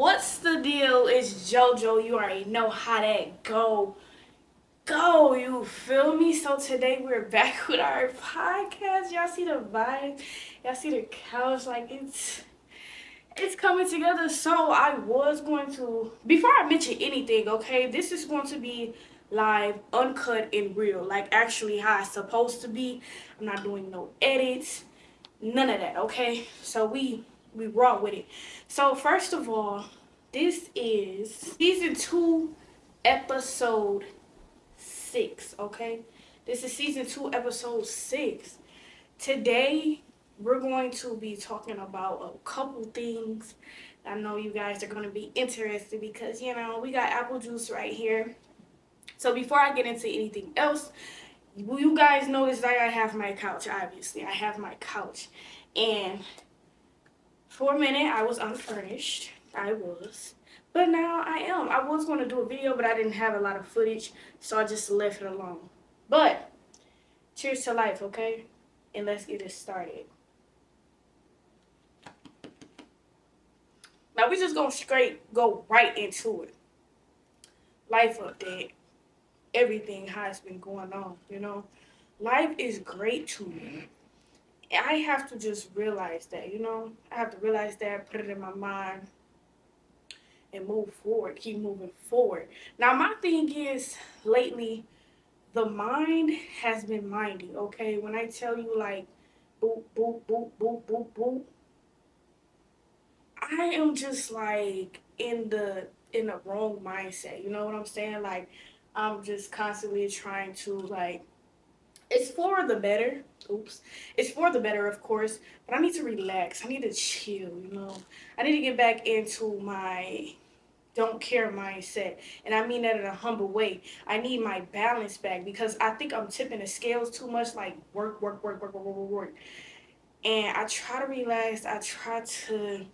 What's the deal? It's JoJo. You already know how that go. Go, you feel me? So today we're back with our podcast. Y'all see the vibe? Y'all see the couch? Like it's coming together. So I was going to, before I mention anything, okay, this is going to be live, uncut, and real. Like actually how it's supposed to be. I'm not doing no edits, none of that, okay? So we raw with it. So first of all, this is season 2, episode 6, okay? This is season 2, episode 6. Today we're going to be talking about a couple things. I know you guys are going to be interested because we got apple juice right here. So before I get into anything else, you guys notice that I have my couch. Obviously I have my couch, and for a minute I was unfurnished. I was. But now I am. I was going to do a video, but I didn't have a lot of footage, so I just left it alone. But cheers to life, okay? And let's get it started. Now we just gonna go right into it. Life update. Everything has been going on. Life is great to me. I have to just realize that. I have to realize that, put it in my mind, and move forward, keep moving forward. Now, my thing is, lately, the mind has been minding, okay? When I tell you, like, boop, boop, boop, boop, boop, boop, I am just, like, in the wrong mindset, you know what I'm saying? Like, I'm just constantly trying to, like, it's for the better. Oops. It's for the better, of course, but I need to relax. I need to chill. I need to get back into my don't care mindset. And I mean that in a humble way. I need my balance back because I think I'm tipping the scales too much, like work, work, work, work, work, work, work, work. And I try to relax. I try to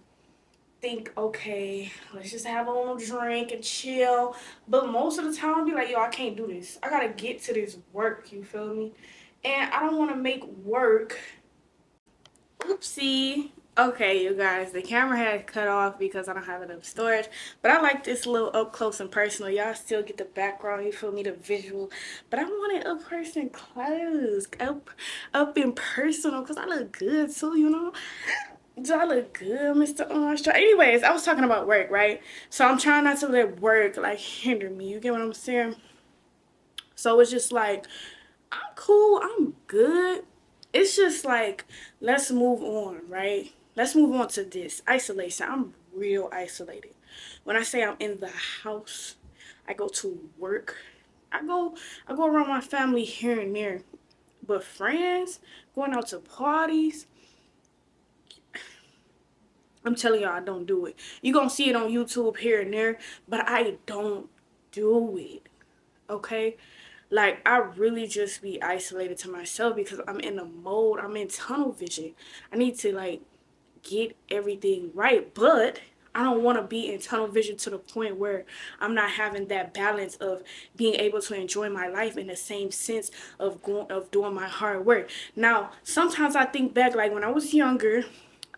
think, okay, let's just have a little drink and chill. But most of the time, I'll be like, yo, I can't do this. I gotta get to this work, you feel me? And I don't wanna make work. Oopsie. Okay, you guys, the camera had cut off because I don't have enough storage. But I like this little up close and personal. Y'all still get the background, you feel me, the visual. But I want it up person close, up and personal, because I look good too. Do I look good, Mr. Armstrong? Anyways, I was talking about work, right? So I'm trying not to let work, like, hinder me. You get what I'm saying? So it's just like, I'm cool. I'm good. It's just like, let's move on, right? Let's move on to this isolation. I'm real isolated. When I say I'm in the house, I go to work. I go around my family here and there. But friends, going out to parties, I'm telling y'all, I don't do it. You're going to see it on YouTube here and there, but I don't do it. Okay? Like, I really just be isolated to myself because I'm in a mode, I'm in tunnel vision. I need to, like, get everything right, but I don't want to be in tunnel vision to the point where I'm not having that balance of being able to enjoy my life in the same sense of doing my hard work. Now, sometimes I think back, like, when I was younger,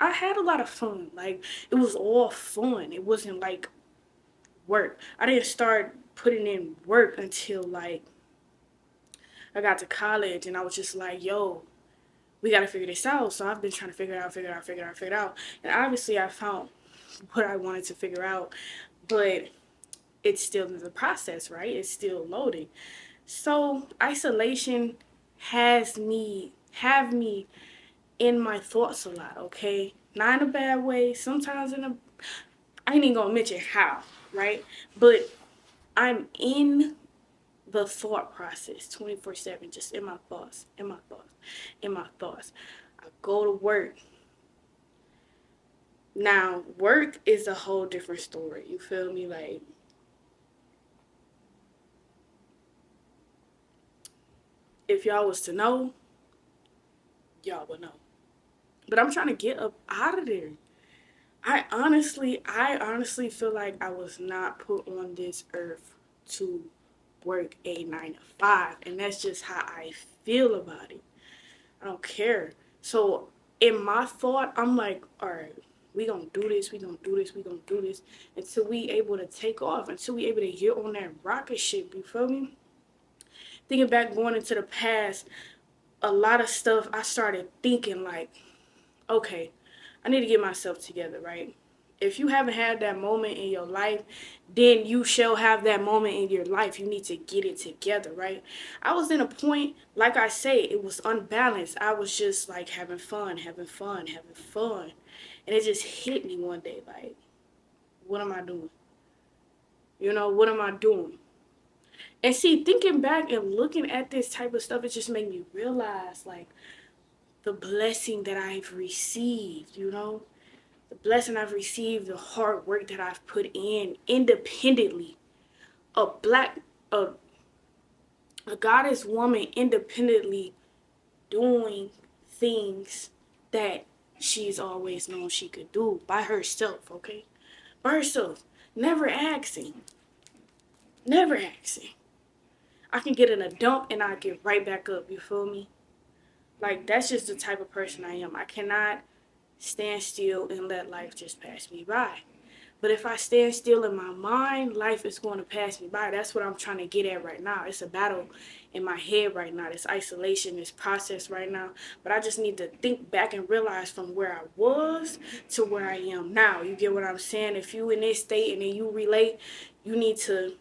I had a lot of fun. Like, it was all fun. It wasn't, like, work. I didn't start putting in work until, like, I got to college, and I was just like, yo, we got to figure this out. So I've been trying to figure it out. And obviously I found what I wanted to figure out, but it's still in the process, right? It's still loading. So isolation have me in my thoughts a lot, okay? Not in a bad way. Sometimes I ain't even gonna mention how, right? But I'm in the thought process 24/7, just in my thoughts, in my thoughts, in my thoughts. I go to work. Now, work is a whole different story. You feel me? Like, if y'all was to know, y'all would know. But I'm trying to get up out of there. I honestly feel like I was not put on this earth to work a 9 to 5, and that's just how I feel about it. I don't care. So in my thought, I'm like, all right, We gonna do this, we gonna do this, we gonna do this until we able to take off, until we able to get on that rocket ship, you feel me? Thinking back, going into the past, a lot of stuff I started thinking like, okay, I need to get myself together, right? If you haven't had that moment in your life, then you shall have that moment in your life. You need to get it together, right? I was in a point, like I say, it was unbalanced. I was just like having fun, having fun, having fun. And it just hit me one day, like, what am I doing? You know, what am I doing? And see, thinking back and looking at this type of stuff, it just made me realize, like, the blessing that I've received, you know? The blessing I've received, the hard work that I've put in independently. A black, a, a goddess woman independently doing things that she's always known she could do by herself, okay? By herself. Never asking. Never asking. I can get in a dump and I get right back up, you feel me? Like, that's just the type of person I am. I cannot stand still and let life just pass me by. But if I stand still in my mind, life is going to pass me by. That's what I'm trying to get at right now. It's a battle in my head right now. This isolation, this process right now. But I just need to think back and realize from where I was to where I am now. You get what I'm saying? If you in this state and then you relate, you need to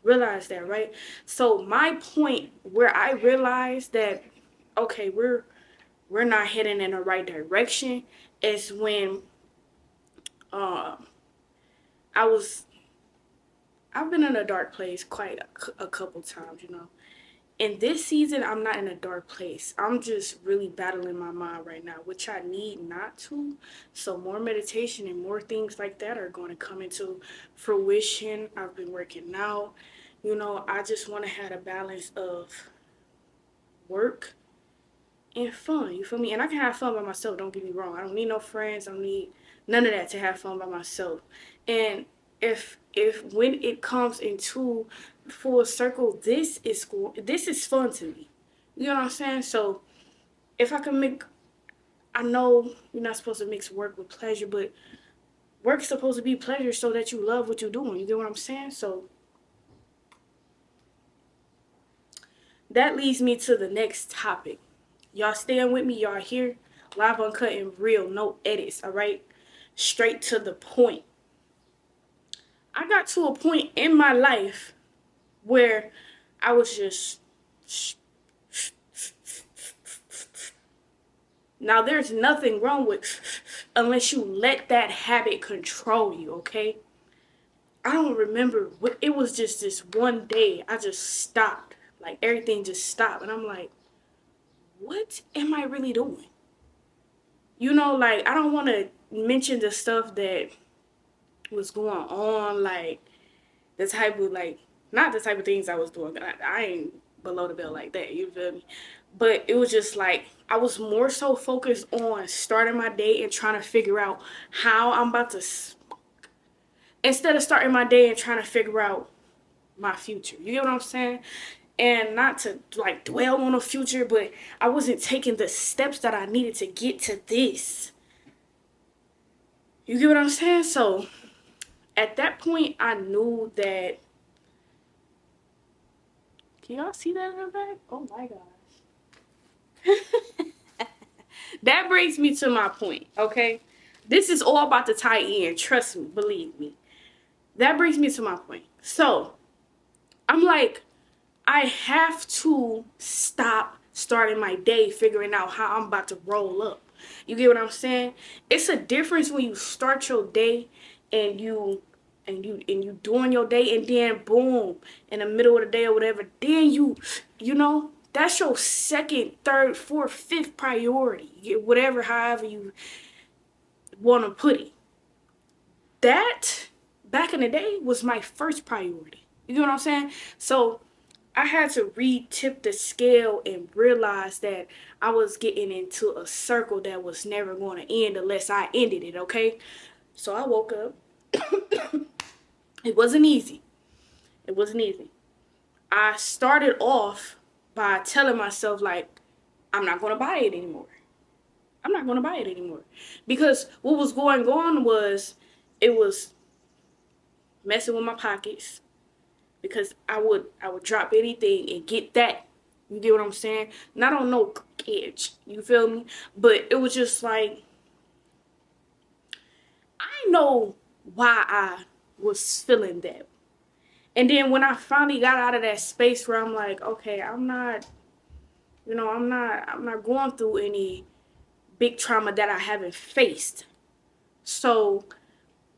realize that, right? So my point where I realized that, okay, we're not heading in the right direction is when I was I've been in a dark place quite a couple times, you know. In this season, I'm not in a dark place. I'm just really battling my mind right now, which I need not to. So more meditation and more things like that are going to come into fruition. I've been working out. You know, I just want to have a balance of work and fun. You feel me? And I can have fun by myself. Don't get me wrong. I don't need no friends. I don't need none of that to have fun by myself. And if when it comes into full circle, this is fun to me. You know what I'm saying? So if I can make, I know you're not supposed to mix work with pleasure, but work's supposed to be pleasure so that you love what you're doing. You get what I'm saying? So that leads me to the next topic. Y'all staying with me? Y'all here? Live, uncut, and real. No edits, all right? Straight to the point. I got to a point in my life where I was just... Now, there's nothing wrong with unless you let that habit control you, okay? I don't remember. It was just this one day. I just stopped. Like, everything just stopped. And I'm like, what am I really doing? You know, like, I don't want to mention the stuff that was going on, like, the type of, like, not the type of things I was doing. I ain't below the belt like that, you feel me? But it was just like, I was more so focused on starting my day and trying to figure out how I'm about to, instead of starting my day and trying to figure out my future. You get what I'm saying? And not to like dwell on the future, but I wasn't taking the steps that I needed to get to this. You get what I'm saying? So at that point, I knew that. Can y'all see that in the back? Oh my gosh. That brings me to my point, okay? This is all about to tie in. Trust me, believe me. That brings me to my point. So I'm like, I have to stop starting my day figuring out how I'm about to roll up. You get what I'm saying? It's a difference when you start your day and you doing your day and then boom, in the middle of the day or whatever, then you know, that's your second, third, fourth, fifth priority. Whatever, however you want to put it. That back in the day was my first priority. You know what I'm saying? So I had to re-tip the scale and realize that I was getting into a circle that was never going to end unless I ended it, okay? So I woke up. It wasn't easy. It wasn't easy. I started off by telling myself, like, I'm not going to buy it anymore. I'm not going to buy it anymore. Because what was going on was it was messing with my pockets, because I would drop anything and get that. You get what I'm saying? Not on no edge. You feel me? But it was just like, I know why I was feeling that. And then when I finally got out of that space where I'm like, okay, I'm not going through any big trauma that I haven't faced. So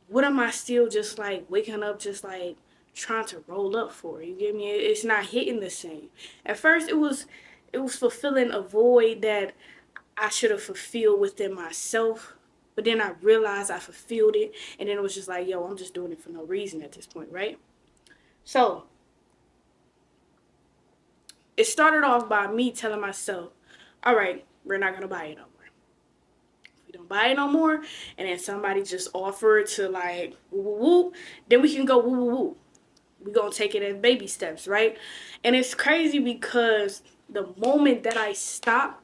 what am I still just like waking up just like trying to roll up for? You get me? It's not hitting the same. At first it was fulfilling a void that I should have fulfilled within myself. But then I realized I fulfilled it, and then it was just like, yo, I'm just doing it for no reason at this point, right? So it started off by me telling myself, all right, we're not gonna buy it no more. If we don't buy it no more, and then somebody just offered to like woo woo woo, then we can go woo woo woo. We gonna take it as baby steps, right? And it's crazy because the moment that I stopped,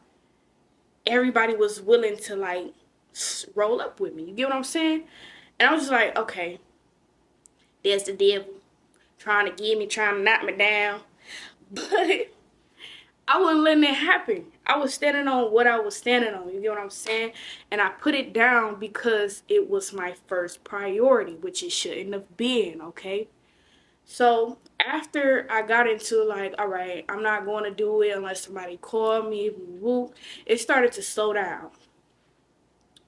everybody was willing to like roll up with me. You get what I'm saying? And I was just like, okay, there's the devil trying to get me, trying to knock me down. But I wasn't letting it happen. I was standing on what I was standing on. You get what I'm saying? And I put it down because it was my first priority, which it shouldn't have been, okay? So after I got into like, all right, I'm not going to do it unless somebody called me, it started to slow down.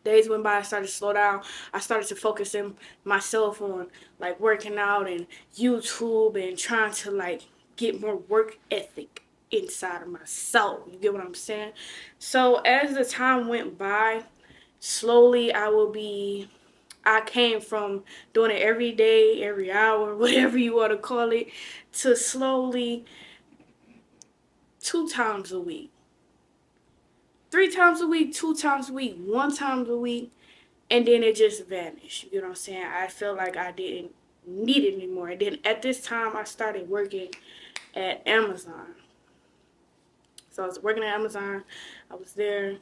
Days went by, I started to slow down. I started to focus in myself on like working out and YouTube and trying to like get more work ethic inside of my soul. You get what I'm saying? So as the time went by, slowly I came from doing it every day, every hour, whatever you want to call it, to slowly 2 times a week, 3 times a week, 2 times a week, 1 time a week, and then it just vanished. You know what I'm saying? I felt like I didn't need it anymore. And then at this time, I started working at Amazon. So I was working at Amazon. I was there.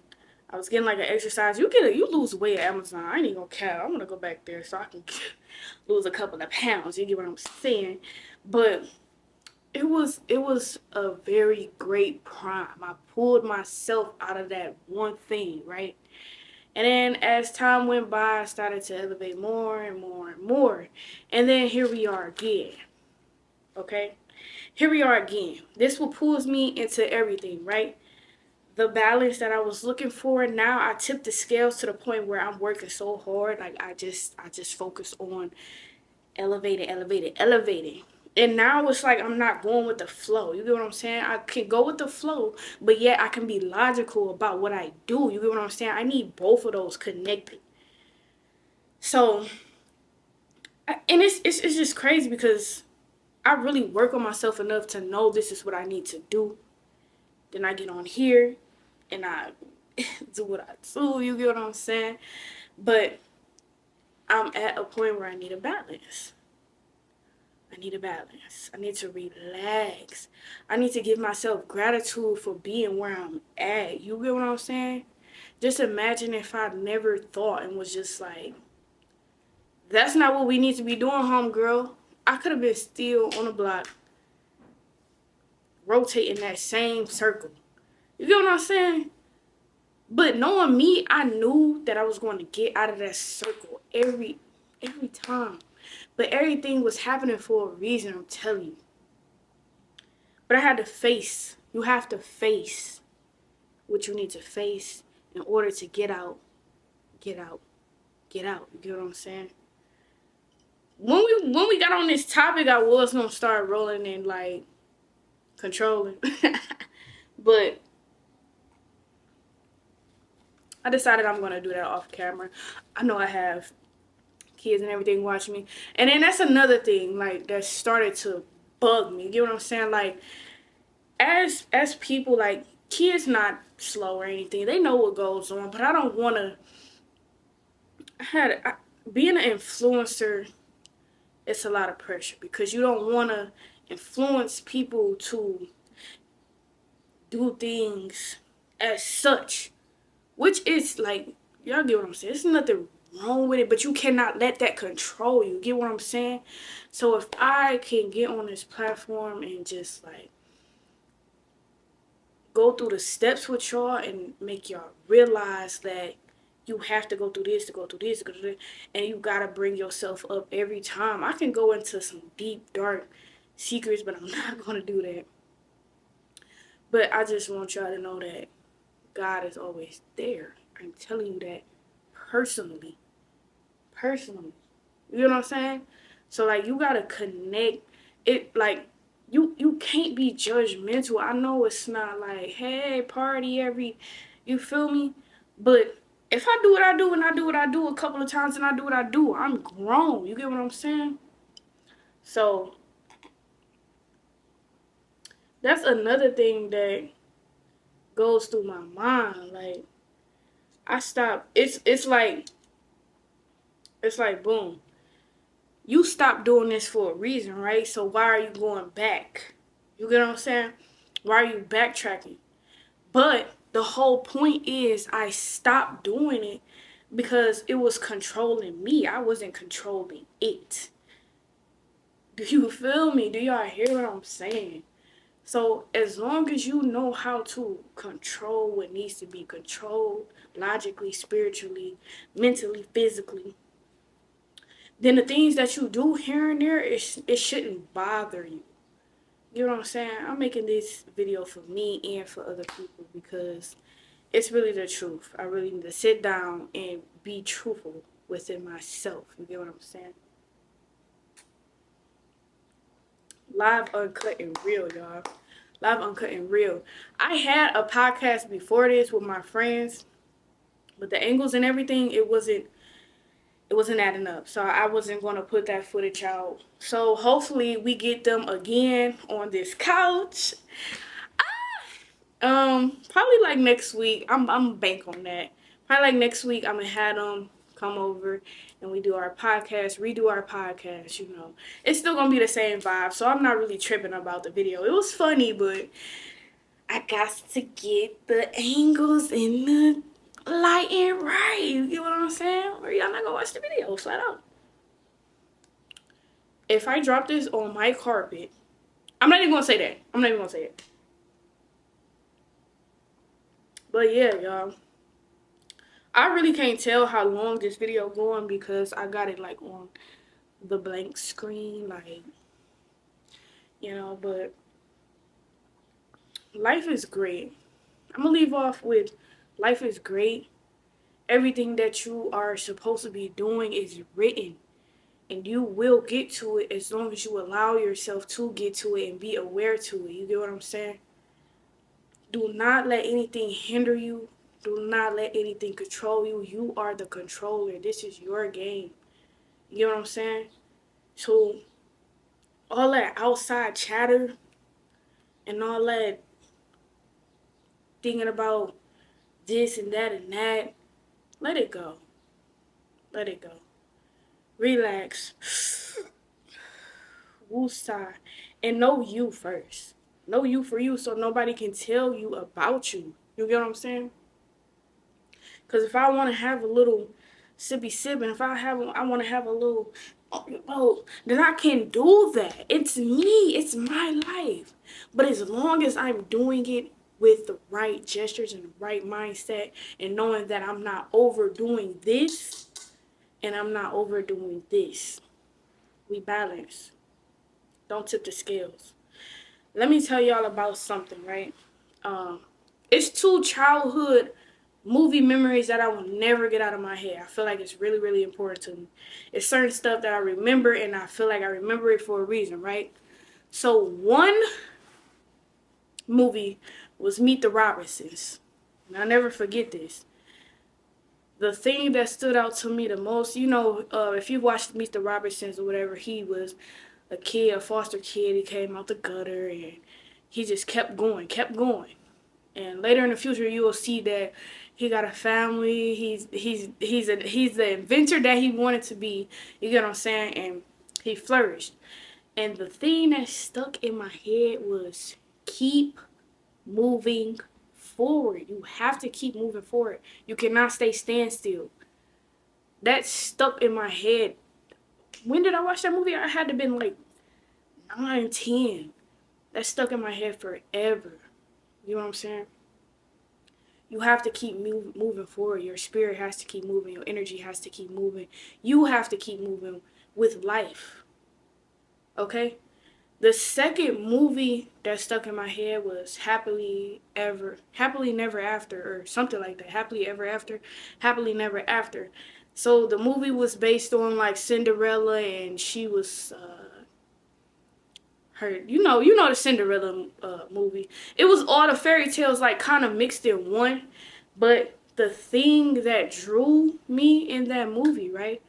I was getting like an exercise. You lose weight at Amazon. I ain't even gonna count. I'm gonna go back there so I can lose a couple of pounds. You get what I'm saying? But it was a very great prime. I pulled myself out of that one thing, right? And then as time went by, I started to elevate more and more and more. And then here we are again. Okay? Here we are again. This will pulls me into everything, right? The balance that I was looking for, now I tip the scales to the point where I'm working so hard. Like I just focus on elevating. And now it's like I'm not going with the flow. You get what I'm saying? I can go with the flow, but yet I can be logical about what I do. You get what I'm saying? I need both of those connected. So, and it's just crazy because I really work on myself enough to know this is what I need to do. Then I get on here and I do what I do. You get what I'm saying? But I'm at a point where I need a balance. I need a balance. I need to relax. I need to give myself gratitude for being where I'm at. You get what I'm saying? Just imagine if I never thought and was just like, that's not what we need to be doing, homegirl. I could have been still on the block, rotating that same circle. You get what I'm saying? But knowing me, I knew that I was going to get out of that circle every time. But everything was happening for a reason, I'm telling you. But I had to face. You have to face what you need to face in order to get out. Get out. Get out. You get what I'm saying? When we got on this topic, I was gonna start rolling and like controlling. But I decided I'm gonna do that off camera. I know I have kids and everything watching me. And then that's another thing, like, that started to bug me. You get what I'm saying? Like, as people, like, kids not slow or anything. They know what goes on, but I don't want to. Being an influencer, it's a lot of pressure because you don't want to influence people to do things as such which is like, y'all get what I'm saying. There's nothing wrong with it, but you cannot let that control you. Get what I'm saying? So if I can get on this platform and just like go through the steps with y'all and make y'all realize that you have to go through this to go through this to go through this, and you gotta bring yourself up every time. I can go into some deep, dark secrets, but I'm not gonna do that. But I just want y'all to know that God is always there. I'm telling you that personally. Personally. You know what I'm saying? So like you gotta connect it like you can't be judgmental. I know it's not like, hey, party every, you feel me? But if I do what I do and I do what I do a couple of times and I do what I do, I'm grown. You get what I'm saying? So that's another thing that goes through my mind. Like I stop. It's like boom. You stopped doing this for a reason, right? So why are you going back? You get what I'm saying? Why are you backtracking? But the whole point is I stopped doing it because it was controlling me. I wasn't controlling it. Do you feel me? Do y'all hear what I'm saying? So as long as you know how to control what needs to be controlled, logically, spiritually, mentally, physically, then the things that you do here and there, it shouldn't bother you. You know what I'm saying? I'm making this video for me and for other people because it's really the truth. I really need to sit down and be truthful within myself. You get what I'm saying? Live, uncut, and real, y'all. Live, uncut, and real. I had a podcast before this with my friends, but the angles and everything, it wasn't adding up. So I wasn't going to put that footage out. So hopefully we get them again on this couch. Probably like next week. I'm bank on that. Probably like next week I'm gonna have them come over and we do our podcast, redo our podcast, you know. It's still gonna be the same vibe, so I'm not really tripping about the video. It was funny, but I got to get the angles and the lighting right. You get what I'm saying? Or y'all not gonna watch the video, flat out. If I drop this on my carpet, I'm not even gonna say that. I'm not even gonna say it. But yeah, y'all. I really can't tell how long this video going because I got it like on the blank screen, like, you know, but life is great. I'm gonna leave off with life is great. Everything that you are supposed to be doing is written and you will get to it as long as you allow yourself to get to it and be aware to it. You get what I'm saying? Do not let anything hinder you. Do not let anything control you. You are the controller. This is your game. You get what I'm saying? So all that outside chatter and all that thinking about this and that, let it go. Let it go. Relax. Woosah. And know you first. Know you for you so nobody can tell you about you. You get what I'm saying? Because if I want to have a little sippy sip and if I want to have a little, oh, then I can do that. It's me. It's my life. But as long as I'm doing it with the right gestures and the right mindset and knowing that I'm not overdoing this and I'm not overdoing this, we balance. Don't tip the scales. Let me tell y'all about something, right? It's two childhood movie memories that I will never get out of my head. I feel like it's really, really important to me. It's certain stuff that I remember, and I feel like I remember it for a reason, right? So one movie was Meet the Robinsons. And I'll never forget this. The thing that stood out to me the most, you know, if you watched Meet the Robinsons or whatever, he was a kid, a foster kid. He came out the gutter, and he just kept going, kept going. And later in the future, you will see that he got a family. He's the inventor that he wanted to be. You get what I'm saying? And he flourished. And the thing that stuck in my head was keep moving forward. You have to keep moving forward. You cannot stay standstill. That stuck in my head. When did I watch that movie? I had to been like 9, 10. That stuck in my head forever. You know what I'm saying? You have to keep moving forward. Your spirit has to keep moving. Your energy has to keep moving. You have to keep moving with life. Okay? The second movie that stuck in my head was Happily Never After, or something like that. Happily Ever After, Happily Never After. So the movie was based on like Cinderella, and she was her. You know the Cinderella movie. It was all the fairy tales like kind of mixed in one, but the thing that drew me in that movie, right?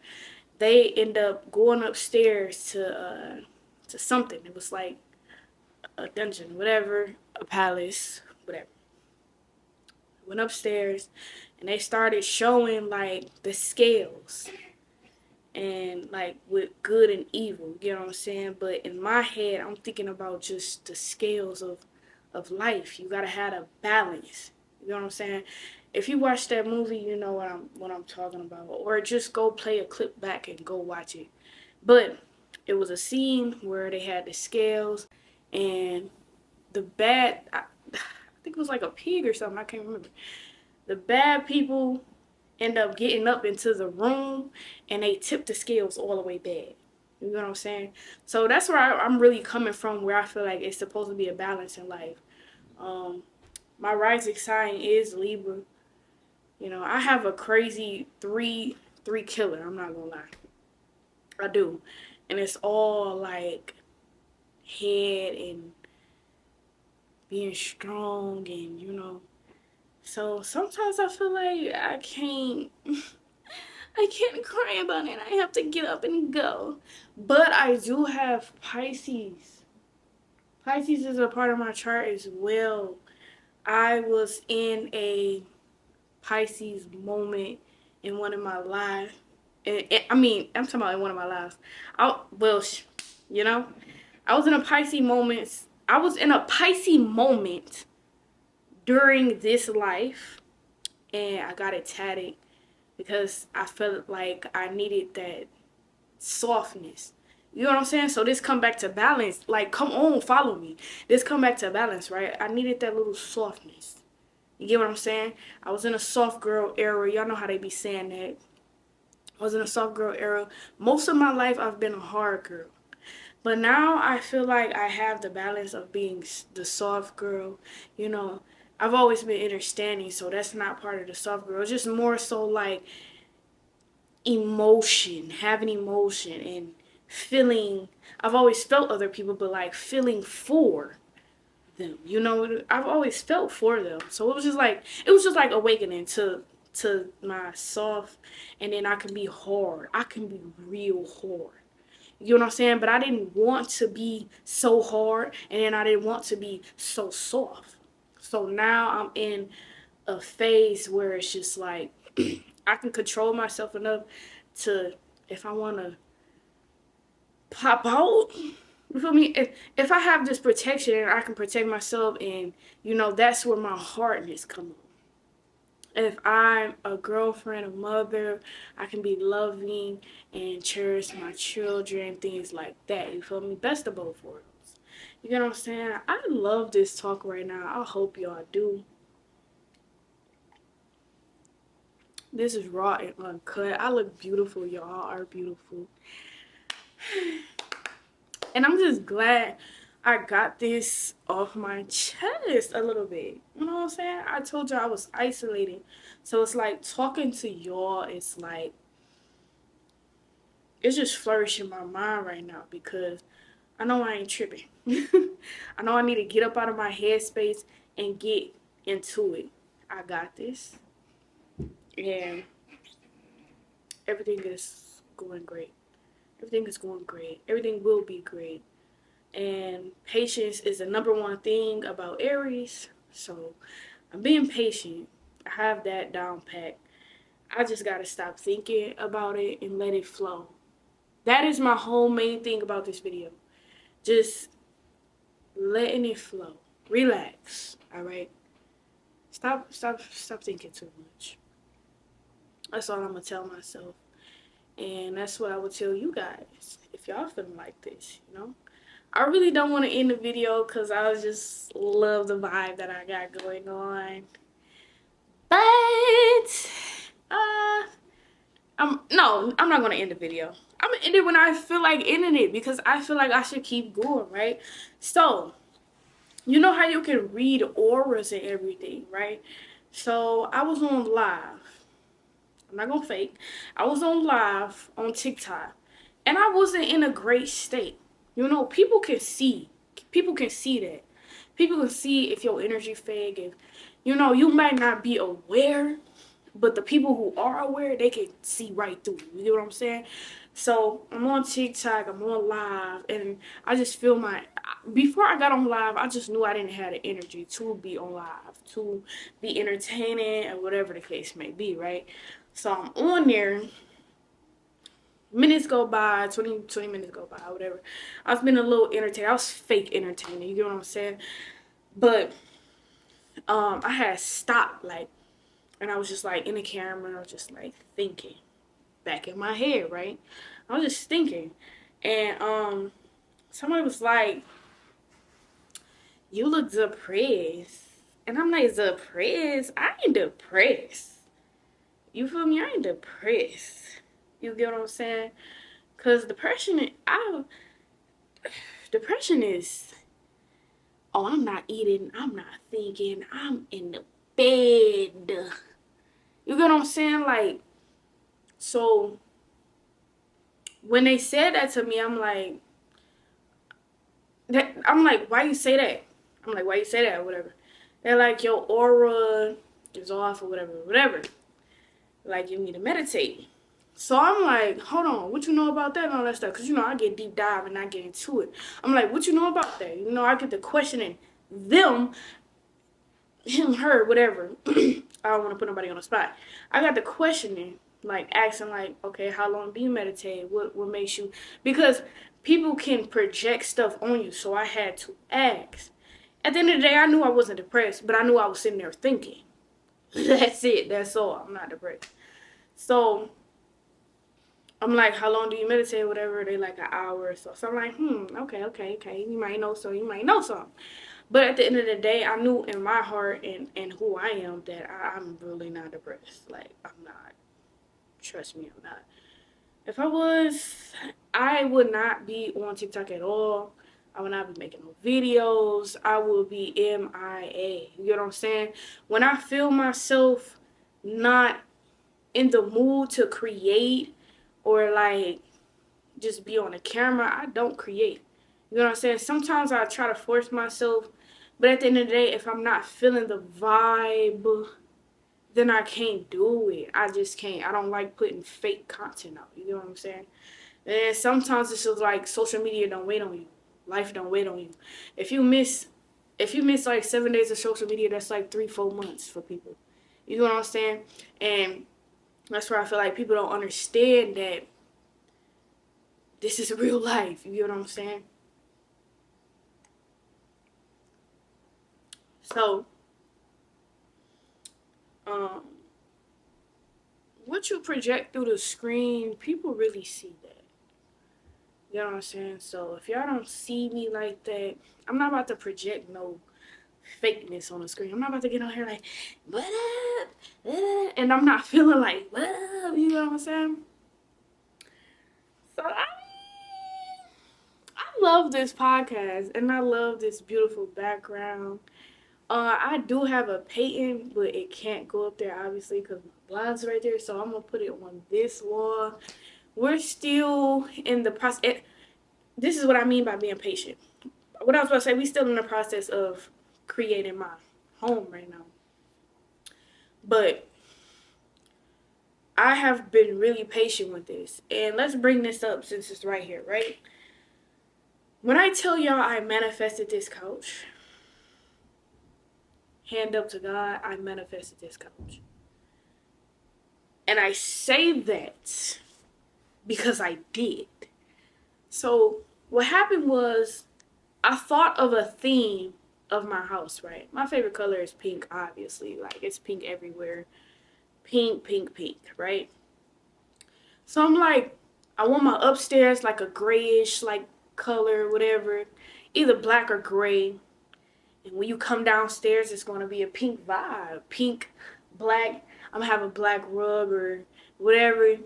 They end up going upstairs to something. It was like a dungeon, whatever, a palace, whatever. Went upstairs and they started showing like the scales and like with good and evil, you know what I'm saying? But in my head, I'm thinking about just the scales of life. You gotta have a balance. You know what I'm saying? If you watch that movie, you know what I'm talking about. Or just go play a clip back and go watch it. But it was a scene where they had the scales and the bad, I think it was like a pig or something, I can't remember. The bad people end up getting up into the room and they tip the scales all the way back. You know what I'm saying? So that's where I'm really coming from, where I feel like it's supposed to be a balance in life. My rising sign is Libra. You know, I have a crazy three killer, I'm not gonna lie. I do. And it's all like head and being strong and, you know. So sometimes I feel like I can't cry about it. I have to get up and go. But I do have Pisces. Pisces is a part of my chart as well. I was in a Pisces moment in one of my lives. I'm talking about in one of my lives. You know, I was in a Pisces moment. I was in a Pisces moment during this life, and I got it tatted because I felt like I needed that softness. You know what I'm saying? So this come back to balance. Like, come on, follow me. This come back to balance, right? I needed that little softness. You get what I'm saying? I was in a soft girl era. Y'all know how they be saying that. I was in a soft girl era. Most of my life, I've been a hard girl. But now I feel like I have the balance of being the soft girl. You know, I've always been understanding, so that's not part of the soft girl. It's just more so like emotion, having emotion and feeling. I've always felt other people, but like feeling for them. You know, I've always felt for them. So it was just like awakening to my soft, and then I can be hard. I can be real hard. You know what I'm saying? But I didn't want to be so hard, and then I didn't want to be so soft. So now I'm in a phase where it's just like I can control myself enough to, if I want to pop out, you feel me? If I have this protection and I can protect myself, and you know, that's where my hardness comes. If I'm a girlfriend, a mother, I can be loving and cherish my children, things like that. You feel me? Best of both worlds. You know what I'm saying? I love this talk right now. I hope y'all do. This is raw and uncut. I look beautiful. Y'all are beautiful. And I'm just glad I got this off my chest a little bit. You know what I'm saying? I told you I was isolating. So it's like talking to y'all, it's like, it's just flourishing my mind right now because I know I ain't tripping. I know I need to get up out of my headspace and get into it. I got this. And everything is going great. Everything is going great. Everything will be great. And patience is the number one thing about Aries. So I'm being patient. I have that down pat. I just got to stop thinking about it and let it flow. That is my whole main thing about this video. Just letting it flow. Relax. All right? Stop thinking too much. That's all I'm gonna tell myself. And that's what I would tell you guys if y'all feeling like this, you know? I really don't want to end the video because I just love the vibe that I got going on. But, I'm not going to end the video. I'm going to end it when I feel like ending it because I feel like I should keep going, right? So, you know how you can read auras and everything, right? So, I was on live. I'm not gonna fake. I was on live on TikTok and I wasn't in a great state. You know, people can see. People can see that. People can see if your energy fake, if you know, you might not be aware, but the people who are aware, they can see right through you. You know what I'm saying? So I'm on TikTok, I'm on live, and I just feel before I got on live, I just knew I didn't have the energy to be on live, to be entertaining, or whatever the case may be, right? So I'm on there. Minutes go by, 20 minutes go by, whatever. I was being a little entertaining. I was fake entertaining. You get what I'm saying? But I had stopped, like, and I was just like in the camera, and I was just like thinking back in my head, right? I was just thinking, and somebody was like, "You look depressed," and I'm like, "Depressed? I ain't depressed. You feel me? I ain't depressed. You get what I'm saying? Cause depression is, oh, I'm not eating, I'm not thinking, I'm in the bed. You get what I'm saying? Like, so when they said that to me, I'm like, why you say that? I'm like, why you say that or whatever? They're like, your aura is off or whatever. Like, you need to meditate. So I'm like, hold on, what you know about that and all that stuff? Because, you know, I get deep dive and I get into it. I'm like, what you know about that? You know, I get to questioning them, him, her, whatever. I don't want to put nobody on the spot. I got the questioning, like asking, like, okay, how long do you meditate? What makes you? Because people can project stuff on you, so I had to ask. At the end of the day, I knew I wasn't depressed, but I knew I was sitting there thinking. That's it. That's all. I'm not depressed. So I'm like, how long do you meditate? Whatever. They like an hour or so. So I'm like, okay. You might know some. You might know some. But at the end of the day, I knew in my heart and who I am that I'm really not depressed. Like, I'm not. Trust me, I'm not. If I was, I would not be on TikTok at all. I would not be making no videos. I would be MIA. You get what I'm saying? When I feel myself not in the mood to create or like just be on the camera, I don't create. You know what I'm saying? Sometimes I try to force myself, but at the end of the day, if I'm not feeling the vibe, then I can't do it. I just can't. I don't like putting fake content out. You know what I'm saying? And sometimes it's just like social media don't wait on you. Life don't wait on you. If you miss like 7 days of social media, that's like 3-4 months for people. You know what I'm saying? And that's where I feel like people don't understand that this is real life. You know what I'm saying? So, what you project through the screen, people really see that. You know what I'm saying? So if y'all don't see me like that, I'm not about to project no fakeness on the screen. I'm not about to get on here like, what up? And I'm not feeling like, what up? You know what I'm saying? So I love this podcast and I love this beautiful background. I do have a painting, but it can't go up there obviously because my blind's right there. So I'm gonna put it on this wall. We're still in the process. This is what I mean by being patient. What I was about to say, we still in the process of creating my home right now. But I have been really patient with this. And let's bring this up since it's right here, right? When I tell y'all I manifested this couch, hand up to God, I manifested this couch. And I say that because I did. So what happened was I thought of a theme of my house, right? My favorite color is pink, obviously. Like, it's pink everywhere. Pink, pink, pink, right? So I'm like, I want my upstairs like a grayish, like, color, whatever. Either black or gray. And when you come downstairs, it's going to be a pink vibe. Pink, black. I'm going to have a black rug or whatever.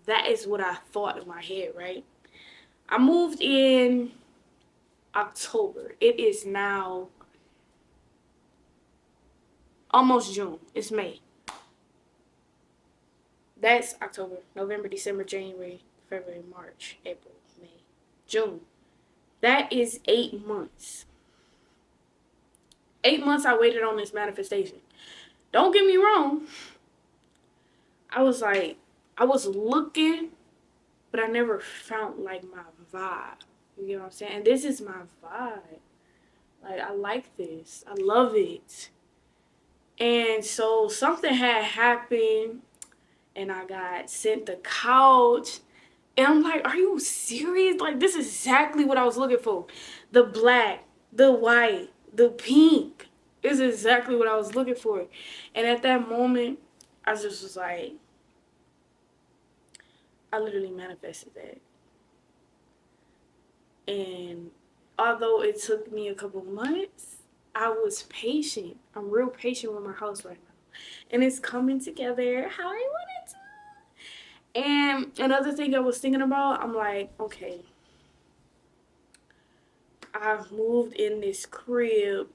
That is what I thought in my head, right? I moved in October. It is now almost June. It's May. That's October, November, December, January, February, March, April, May, June. That is 8 months. 8 months I waited on this manifestation. Don't get me wrong. I was looking, but I never found like my vibe. You get what I'm saying? And this is my vibe. Like, I like this. I love it. And so something had happened and I got sent the couch. And I'm like, are you serious? Like, this is exactly what I was looking for. The black, the white, the pink is exactly what I was looking for. And at that moment, I just was like, I literally manifested that. And although it took me a couple months, I was patient. I'm real patient with my house right now. And it's coming together how I want it to. And another thing I was thinking about, I'm like, okay, I've moved in this crib.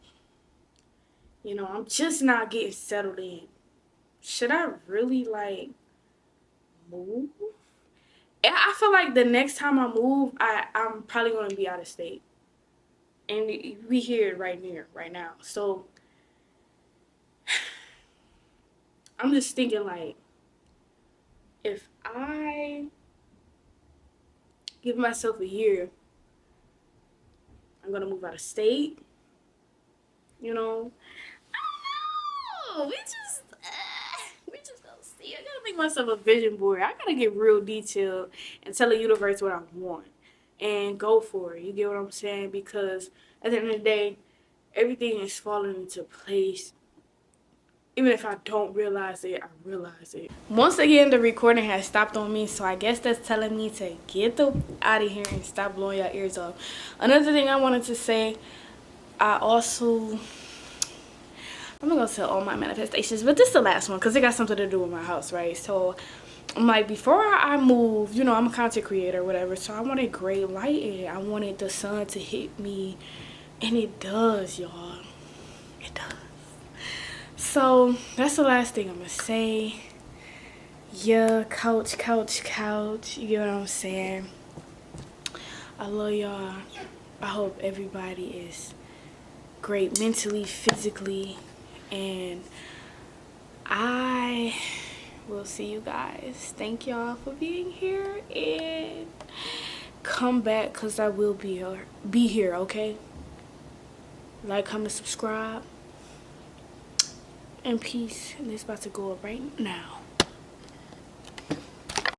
You know, I'm just not getting settled in. Should I really, like, move? And I feel like the next time I move, I'm probably going to be out of state. And we here right now. So, I'm just thinking, like, if I give myself a year, I'm going to move out of state. You know? I don't know. We just gonna see. I gotta make myself a vision board. I gotta get real detailed and tell the universe what I want. And go for it. You get what I'm saying? Because at the end of the day, everything is falling into place. Even if I don't realize it, I realize it. Once again, the recording has stopped on me, so I guess that's telling me to get out of here and stop blowing your ears off. Another thing I wanted to say, I'm not gonna tell all my manifestations, but this is the last one because it got something to do with my house, right? So I'm like, before I move, you know, I'm a content creator or whatever, so I wanted great lighting. I wanted the sun to hit me, and it does, y'all. It does. So that's the last thing I'm gonna say. Yeah, couch. You get what I'm saying? I love y'all. I hope everybody is great mentally, physically, and I will see you guys. Thank y'all for being here, and come back because I will be here, okay? Like, comment, subscribe, and peace. And it's about to go up right now.